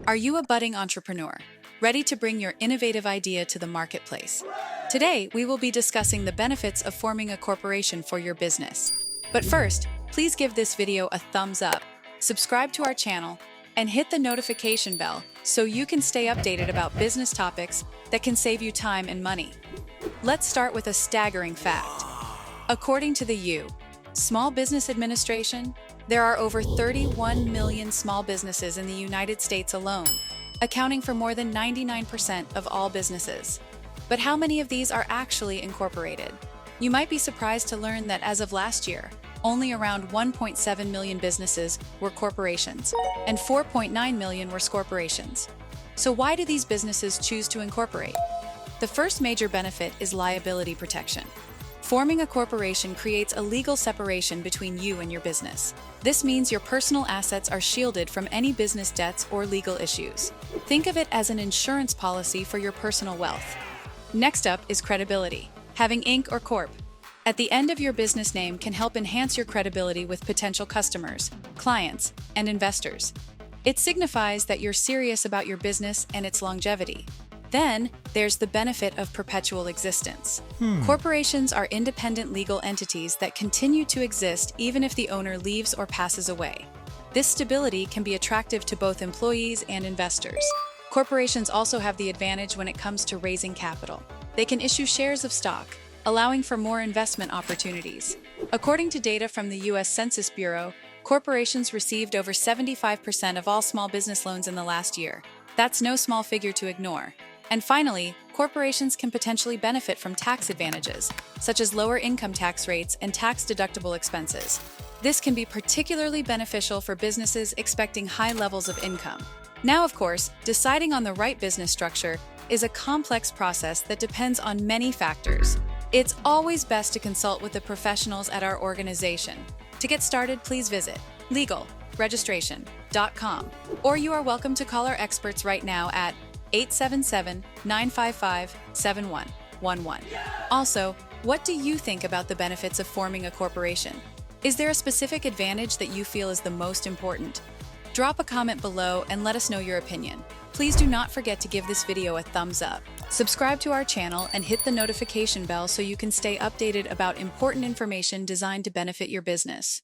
Are you a budding entrepreneur, ready to bring your innovative idea to the marketplace? Today, we will be discussing the benefits of forming a corporation for your business. But first, please give this video a thumbs up, subscribe to our channel, and hit the notification bell so you can stay updated about business topics that can save you time and money. Let's start with a staggering fact. According to the Small Business Administration, there are over 31 million small businesses in the United States alone, accounting for more than 99% of all businesses. But how many of these are actually incorporated? You might be surprised to learn that as of last year, only around 1.7 million businesses were corporations, and 4.9 million were scorporations. So why do these businesses choose to incorporate? The first major benefit is liability protection. Forming a corporation creates a legal separation between you and your business. This means your personal assets are shielded from any business debts or legal issues. Think of it as an insurance policy for your personal wealth. Next up is credibility. Having Inc. or Corp. at the end of your business name can help enhance your credibility with potential customers, clients, and investors. It signifies that you're serious about your business and its longevity. Then, there's the benefit of perpetual existence. Corporations are independent legal entities that continue to exist even if the owner leaves or passes away. This stability can be attractive to both employees and investors. Corporations also have the advantage when it comes to raising capital. They can issue shares of stock, allowing for more investment opportunities. According to data from the U.S. Census Bureau, corporations received over 75% of all small business loans in the last year. That's no small figure to ignore. And finally, corporations can potentially benefit from tax advantages, such as lower income tax rates and tax-deductible expenses. This can be particularly beneficial for businesses expecting high levels of income. Now, of course, deciding on the right business structure is a complex process that depends on many factors. It's always best to consult with the professionals at our organization. To get started, please visit legalregistration.com, or you are welcome to call our experts right now at 877-955-7111. Also, what do you think about the benefits of forming a corporation? Is there a specific advantage that you feel is the most important? Drop a comment below and let us know your opinion. Please do not forget to give this video a thumbs up. Subscribe to our channel and hit the notification bell so you can stay updated about important information designed to benefit your business.